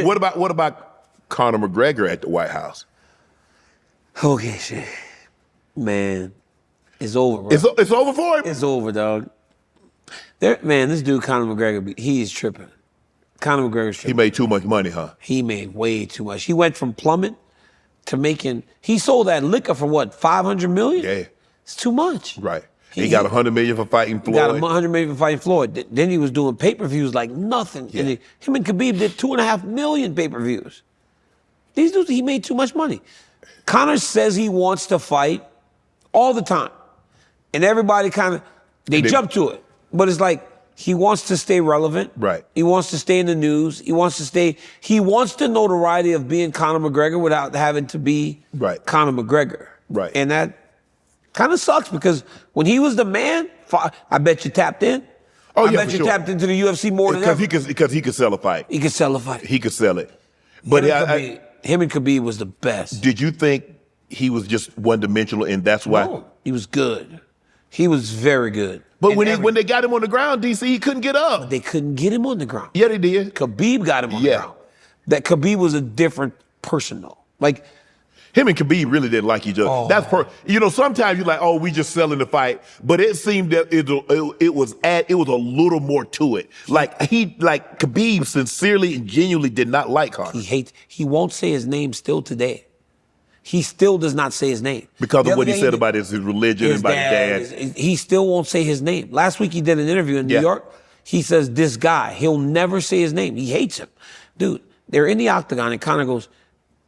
what about Conor McGregor at the White House? Okay, shit. Man, it's over, bro. It's over for him? It's over, dog. Man, this dude, Conor McGregor, he is tripping. Conor McGregor's tripping. He made too much money, huh? He made way too much. He went from plumbing to making, he sold that liquor for what, 500 million? Yeah. It's too much. Right. He got 100 million for fighting Floyd. He got 100 million for fighting Floyd. Then he was doing pay-per-views like nothing. Yeah. And him and Khabib did 2.5 million pay-per-views. These dudes, he made too much money. Conor says he wants to fight all the time. And everybody kind of, they jump to it. But it's like, he wants to stay relevant. Right. He wants to stay in the news. He wants the notoriety of being Conor McGregor without having to be Conor McGregor. Right. And that kind of sucks because when he was the man, I bet you tapped in. Oh, I bet you tapped into the UFC more than ever. Because he could sell a fight. He could sell a fight. He could sell it. But him and Khabib was the best. Did you think he was just one-dimensional and that's why? No, he was good. He was very good. But when they got him on the ground, DC, he couldn't get up. But they couldn't get him on the ground. Yeah, they did. Khabib got him on the ground. That Khabib was a different person, though. Like, him and Khabib really didn't like each other. Oh. That's sometimes you're like, oh, we just selling the fight, but it seemed that it was a little more to it. Like Khabib sincerely and genuinely did not like Conor. He won't say his name still today. He still does not say his name. Because of what he said about his religion and about his dad. He still won't say his name. Last week he did an interview in New York. He says, this guy, he'll never say his name. He hates him. Dude, they're in the octagon and Conor goes,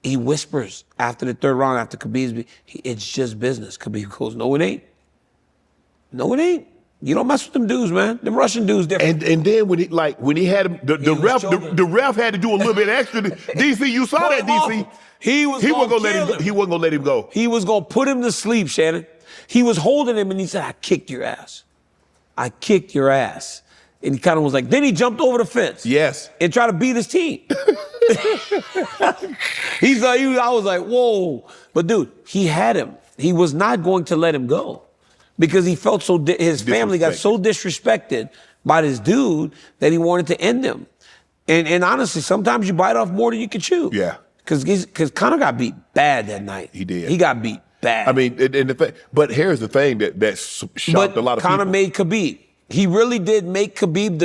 he whispers after the third round, after Khabib's, it's just business. Khabib goes, no, it ain't. No, it ain't. You don't mess with them dudes, man. Them Russian dudes different. And then when he had him, the ref had to do a little bit extra. DC, you saw that, DC. He wasn't gonna let him go. He was gonna put him to sleep, Shannon. He was holding him and he said, I kicked your ass. I kicked your ass. And he kind of was like, then he jumped over the fence. Yes. And tried to beat his team. I was like, whoa. But dude, he had him. He was not going to let him go because he felt his family got so disrespected by this dude that he wanted to end them. And honestly, sometimes you bite off more than you can chew. Yeah. Because Conor got beat bad that night. He did. He got beat bad. I mean, but here's the thing that shocked a lot of people. Conor made Khabib. He really did make Khabib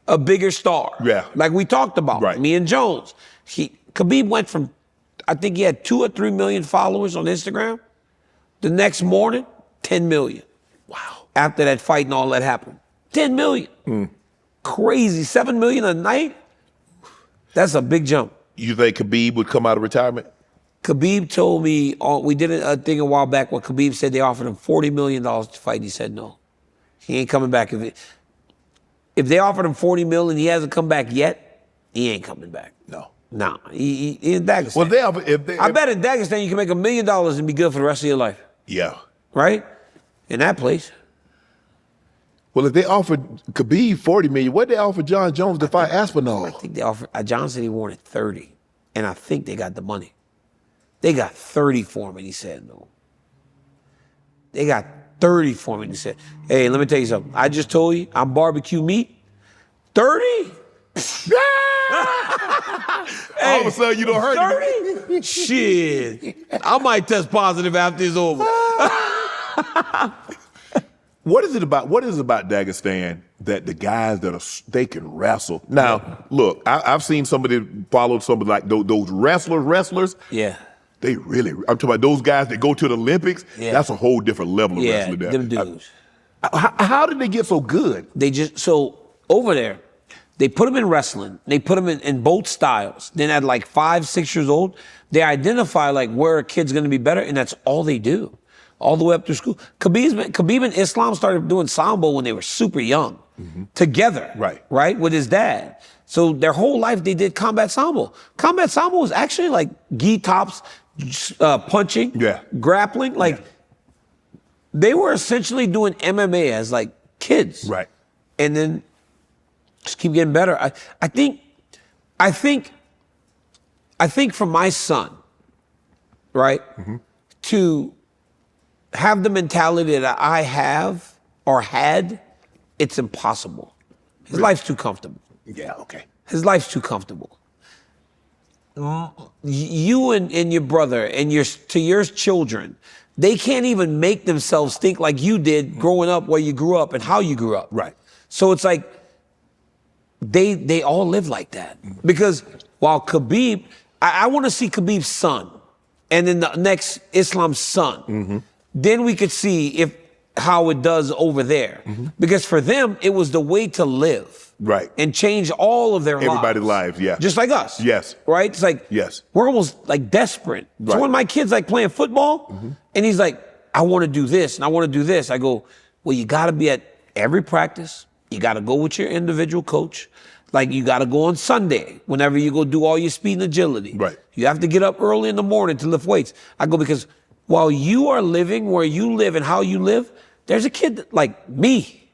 a bigger star. Yeah. Like we talked about. Right. Me and Jones. Khabib went from, I think he had 2 or 3 million followers on Instagram. The next morning, 10 million. Wow. After that fight and all that happened. 10 million. Crazy. 7 million a night? That's a big jump. You think Khabib would come out of retirement? Khabib told me, we did a thing a while back where Khabib said they offered him $40 million to fight. He said no. He ain't coming back. If they offered him 40 million and he hasn't come back yet, he ain't coming back. No. No. He in Dagestan. Well, I bet in Dagestan you can make $1 million and be good for the rest of your life. Yeah. Right? In that place. Well, if they offered Khabib 40 million, what they offer John Jones to fight Aspinall? I think they offered, John said he wanted 30. And I think they got the money. They got 30 for him and he said no. They got 30 for me and he said, hey, let me tell you something. I just told you I'm barbecue meat. 30? All of a sudden you don't hurt 30? Shit. I might test positive after it's over. What is it about Dagestan that the guys they can wrestle? Now, look, I've seen somebody follow somebody like those wrestlers. Yeah. I'm talking about those guys that go to the Olympics. Yeah. That's a whole different level of wrestling. Yeah, them dudes. How did they get so good? So over there, they put them in wrestling. They put them in both styles. Then at like 5, 6 years old, they identify where a kid's gonna be better, and that's all they do. All the way up through school. Khabib and Islam started doing Sambo when they were super young. Together. Right? With his dad. So their whole life they did combat Sambo. Combat Sambo was actually like gi tops, punching, grappling. They were essentially doing MMA as like kids. Right. And then just keep getting better. I think for my son, right, to have the mentality that I have or had, it's impossible. His life's too comfortable. Yeah, okay. His life's too comfortable. you and your brother and to your children, they can't even make themselves think like you did growing up, where you grew up and how you grew up. Right. So it's like they all live like that. Because while Khabib, I want to see Khabib's son and then the next Islam's son. Then we could see how it does over there. Because for them, it was the way to live. Right. And change all of their Everybody's lives, yeah. Just like us. Yes. Right? It's like, yes. We're almost like desperate. Right. So when my kid's like playing football and he's like, I want to do this and I want to do this, I go, well, you got to be at every practice. You got to go with your individual coach. Like, you got to go on Sunday whenever you go do all your speed and agility. Right. You have to get up early in the morning to lift weights. I go, because while you are living where you live and how you live, there's a kid like me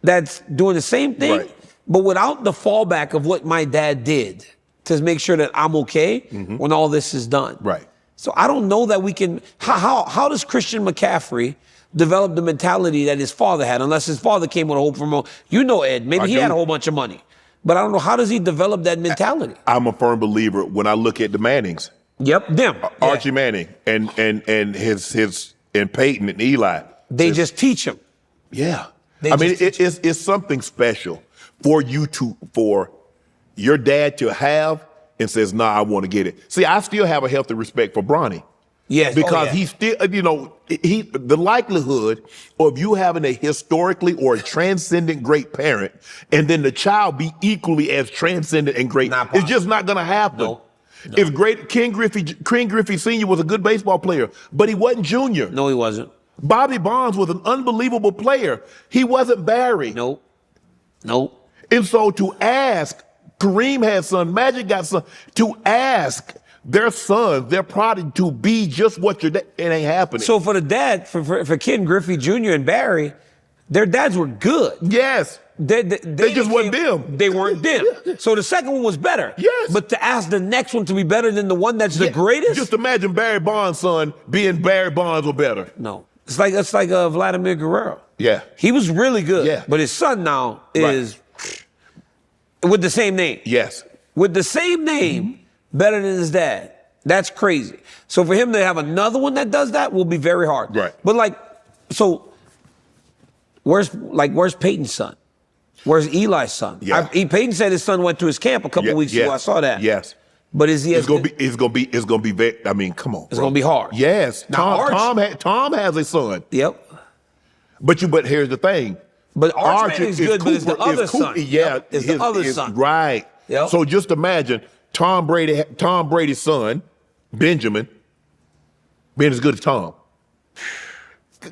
that's doing the same thing. Right. But without the fallback of what my dad did to make sure that I'm okay when all this is done. Right. So I don't know that we can, how does Christian McCaffrey develop the mentality that his father had, unless his father came with a whole promote? You know, Ed, maybe he had a whole bunch of money. But I don't know, how does he develop that mentality? I'm a firm believer when I look at the Mannings. Yep, them. Archie Manning and his and Peyton and Eli. They just teach him. Yeah. I mean, it's something special for your dad to have and says, nah, I want to get it. See, I still have a healthy respect for Bronny. Yes. Because he's still, the likelihood of you having a historically or a transcendent great parent and then the child be equally as transcendent and great, it's just not going to happen. No. If Ken Griffey Sr. was a good baseball player, but he wasn't Junior. No, he wasn't. Bobby Bonds was an unbelievable player. He wasn't Barry. Nope. And so to ask, Kareem had son, Magic got son, to ask their son, their prodigy, to be just what your dad, it ain't happening. So for the dad, for Ken Griffey Jr. and Barry, their dads were good. Yes. They just weren't them. They weren't them. So the second one was better. Yes. But to ask the next one to be better than the one that's the greatest? Just imagine Barry Bonds' son being Barry Bonds or better. No. It's like Vladimir Guerrero. Yeah. He was really good. Yeah. But his son now is with the same name. Yes. With the same name, better than his dad. That's crazy. So for him to have another one that does that will be very hard. Right. But where's Peyton's son? Where's Eli's son? Yeah. Peyton said his son went to his camp a couple weeks ago. I saw that. Yes. But is he? It's gonna be very. I mean, come on. It's gonna be hard. Yes. Now, Tom has a son. Yep. But here's the thing. But Arch is good, but it's the other son. Yeah, it's the other son. Right. Yep. So just imagine Tom Brady's son, Benjamin, being as good as Tom.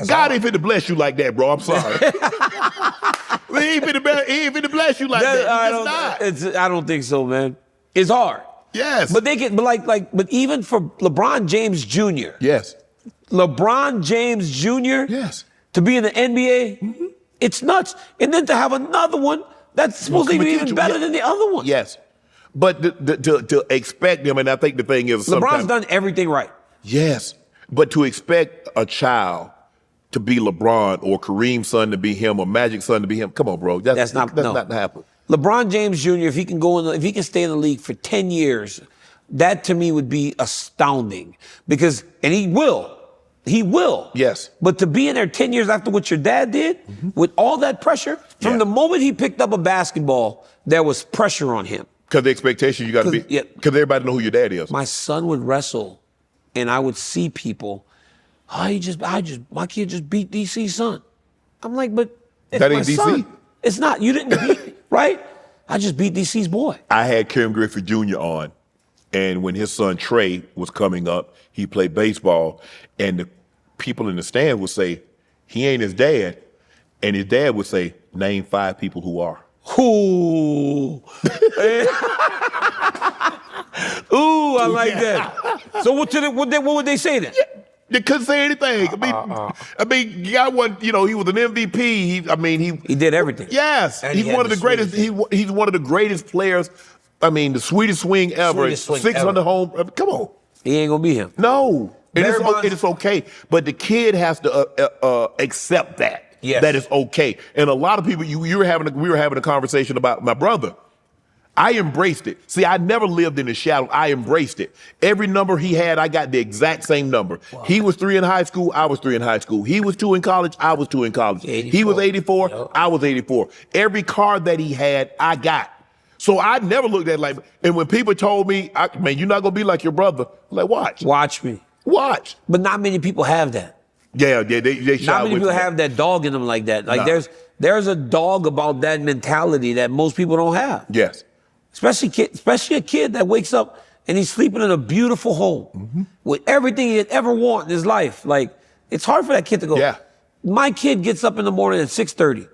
God ain't fit to bless you like that, bro. I'm sorry. He ain't fit to bless you like that. I don't think so, man. It's hard. Yes. But but even for LeBron James Jr. Yes. LeBron James Jr. Yes. To be in the NBA, it's nuts. And then to have another one that's supposed to be even better than the other one. Yes. But to expect them, and I think the thing is, LeBron's done everything right. Yes. But to expect a child to be LeBron or Kareem's son to be him or Magic's son to be him, come on, bro. That's not happen. LeBron James Jr., if he can stay in the league for 10 years, that to me would be astounding. And he will. He will. Yes. But to be in there 10 years after what your dad did, with all that pressure, from the moment he picked up a basketball, there was pressure on him. Because the expectation you got to be, because everybody know who your dad is. My son would wrestle, and I would see people, my kid just beat DC's son. I'm like, but it's that ain't my DC. Son. It's not. You didn't beat, right? I just beat DC's boy. I had Ken Griffey Jr. on, and when his son Trey was coming up, he played baseball, and the people in the stand would say, he ain't his dad. And his dad would say, name 5 people who are. Ooh. Ooh, I like that. So what would they say then? They couldn't say anything. I mean, guy wasn't, he was an MVP. He did everything. Yes, he's one of the greatest. He's one of the greatest players. I mean, the sweetest swing ever. 600 home. Come on. He ain't gonna be him. No, it's okay. But the kid has to accept that. Yes. That is okay. And a lot of people, we were having a conversation about my brother. I embraced it. See, I never lived in the shadow. I embraced it. Every number he had, I got the exact same number. Wow. He was 3 in high school, I was 3 in high school. He was 2 in college, I was 2 in college. 84. He was 84, yep. I was 84. Every card that he had, I got. So I never looked at it like, and when people told me, man, you're not gonna be like your brother, I'm like, watch. Watch me. Watch. But not many people have that. Yeah, they not many people have that dog in them like that. Like there's a dog about that mentality that most people don't have. Yes. Especially a kid that wakes up and he's sleeping in a beautiful home with everything he'd ever want in his life. Like, it's hard for that kid to go. Yeah. My kid gets up in the morning at 6:30,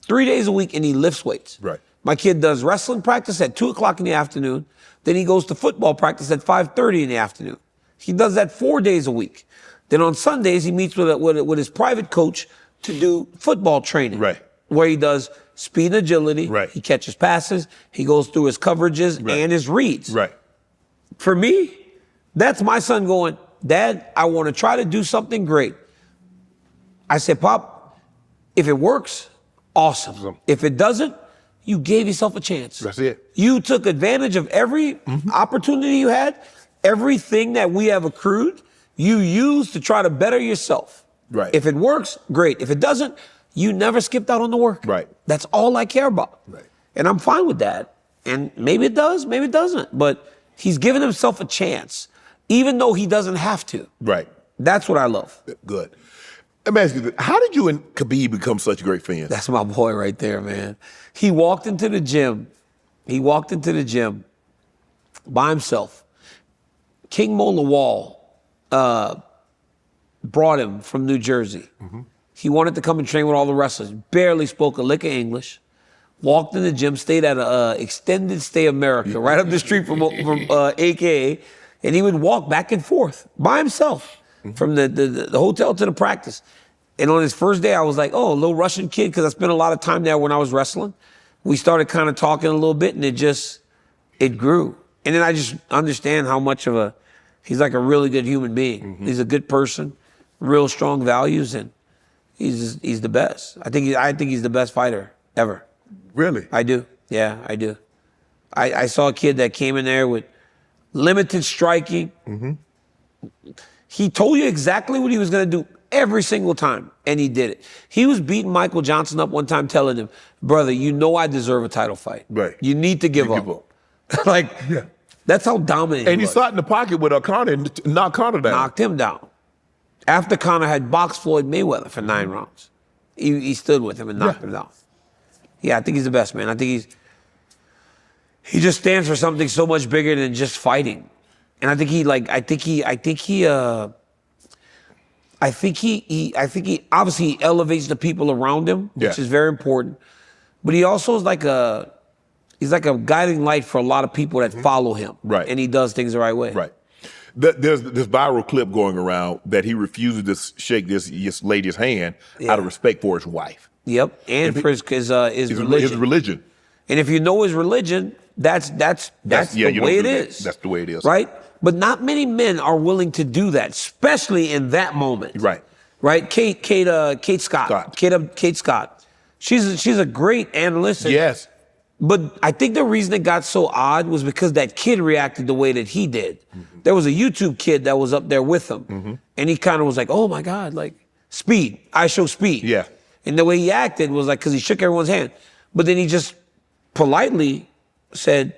3 days a week, and he lifts weights. Right. My kid does wrestling practice at 2 o'clock in the afternoon. Then he goes to football practice at 5:30 in the afternoon. He does that 4 days a week. Then on Sundays, he meets with his private coach to do football training. Right. Where he does speed and agility. Right. He catches passes. He goes through his coverages and his reads. Right. For me, that's my son going, Dad, I want to try to do something great. I said, Pop, if it works, awesome. If it doesn't, you gave yourself a chance. That's it. You took advantage of every opportunity you had, everything that we have accrued, you used to try to better yourself. Right. If it works, great. If it doesn't, you never skipped out on the work. Right. That's all I care about. Right. And I'm fine with that. And maybe it does, maybe it doesn't. But he's given himself a chance, even though he doesn't have to. Right. That's what I love. Good. Let me ask you this. How did you and Khabib become such great fans? That's my boy right there, man. He walked into the gym. By himself. King Mo Lawal brought him from New Jersey. He wanted to come and train with all the wrestlers. Barely spoke a lick of English. Walked in the gym, stayed at a Extended Stay America, right up the street from AKA, and he would walk back and forth by himself from the hotel to the practice. And on his first day, I was like, oh, a little Russian kid, because I spent a lot of time there when I was wrestling. We started kind of talking a little bit, and it grew. And then I just understand how much of he's like a really good human being. He's a good person, real strong values, and he's the best. I think he's the best fighter ever. Really? I do. Yeah, I do. I saw a kid that came in there with limited striking. He told you exactly what he was going to do every single time, and he did it. He was beating Michael Johnson up one time, telling him, brother, you know I deserve a title fight. Right. You need to give up. Like, that's how dominant and he was. Sat in the pocket with Conor and knocked Conor down. Knocked him down. After Conor had boxed Floyd Mayweather for 9 rounds. He stood with him and knocked him down. Yeah, I think he's the best, man. I think he just stands for something so much bigger than just fighting. And I think he obviously elevates the people around him, which is very important. But he also is he's like a guiding light for a lot of people that follow him. Right. And he does things the right way. Right. There's this viral clip going around that he refuses to shake this lady's hand out of respect for his wife. Yep. And for his religion. His religion. And if you know his religion, that's the way it is. That's the way it is. Right? But not many men are willing to do that, especially in that moment. Right. Right? Kate Scott. Kate Scott. She's a great analyst. Yes. But I think the reason it got so odd was because that kid reacted the way that he did. There was a YouTube kid that was up there with him. And he kind of was like, oh my God, like, speed. I show speed. Yeah. And the way he acted was like, because he shook everyone's hand. But then he just politely said,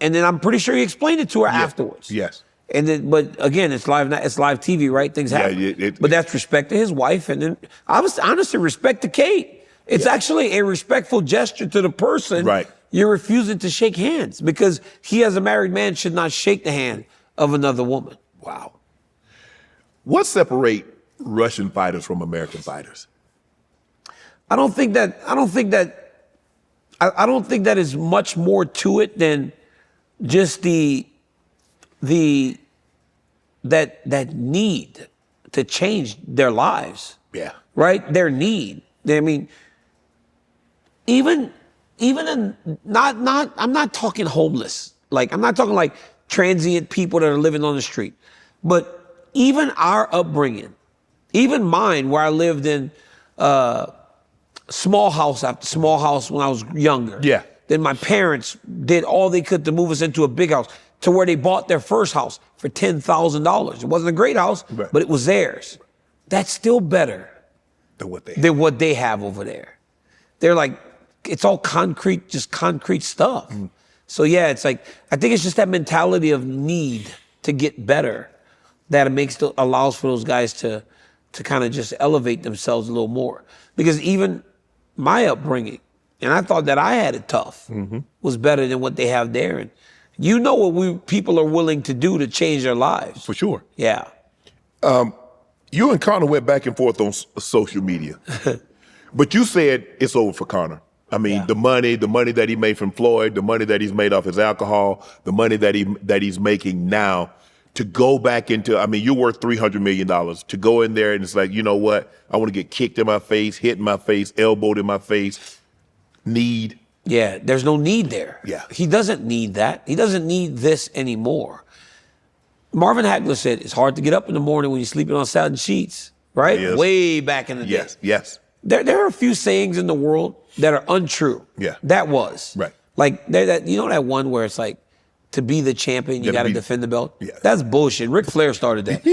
and then I'm pretty sure he explained it to her afterwards. Yes. And then, but again, it's live TV, right? Things happen. But that's respect to his wife. And then honestly, respect to Kate. It's actually a respectful gesture to the person. Right. You're refusing to shake hands, because he, as a married man, should not shake the hand of another woman. Wow. What separates Russian fighters from American fighters? I don't think that is much more to it than just that need to change their lives. Yeah. Right? Their need. I mean, even in I'm not talking homeless. Like, I'm not talking like transient people that are living on the street. But even our upbringing, even mine, where I lived in small house after small house when I was younger. Yeah. Then my parents did all they could to move us into a big house, to where they bought their first house for $10,000. It wasn't a great house, Right. but it was theirs. That's still better Than what they than what they have over there. They're like, it's all concrete, just concrete stuff. So yeah, it's like, I think it's just that mentality of need to get better that it allows for those guys to kind of just elevate themselves a little more. Because even my upbringing, and I thought that I had it tough, was better than what they have there. And you know what people are willing to do to change their lives. For sure. Yeah. You and Conor went back and forth on social media, but you said it's over for Conor. I mean, Yeah. the money that he made from Floyd, the money that he's made off his alcohol, the money that he's making now, to go back into, I mean, you're worth $300 million. To go in there and it's like, you know what? I want to get kicked in my face, hit in my face, elbowed in my face. Need. Yeah, there's no need there. Yeah. He doesn't need that. He doesn't need this anymore. Marvin Hagler said, it's hard to get up in the morning when you're sleeping on satin sheets, right? Yes. Way back in the day. Yes, yes. There are a few sayings in the world that are untrue. Yeah. That was. Right. Like, you know that one where it's like, to be the champion, you got to defend the belt? Yeah. That's bullshit. Ric Flair started that.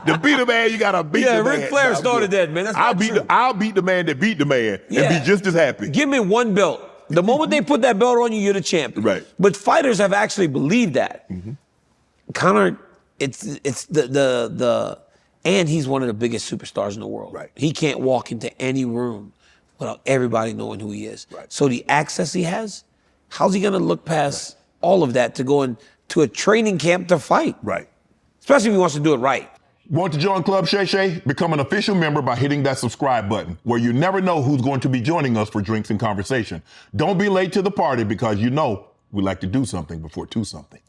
To beat a man, you got to beat the man. Ric Flair started that, man. That's not true. I'll beat the man that beat the man and be just as happy. Give me one belt. The moment they put that belt on you, you're the champion. Right. But fighters have actually believed that. Conor, it's and he's one of the biggest superstars in the world. Right. He can't walk into any room without everybody knowing who he is. Right. So the access he has, how's he going to look past all of that to go into a training camp to fight? Right. Especially if he wants to do it right. Want to join Club Shay Shay? Become an official member by hitting that subscribe button, where you never know who's going to be joining us for drinks and conversation. Don't be late to the party, because you know we like to do something before two something.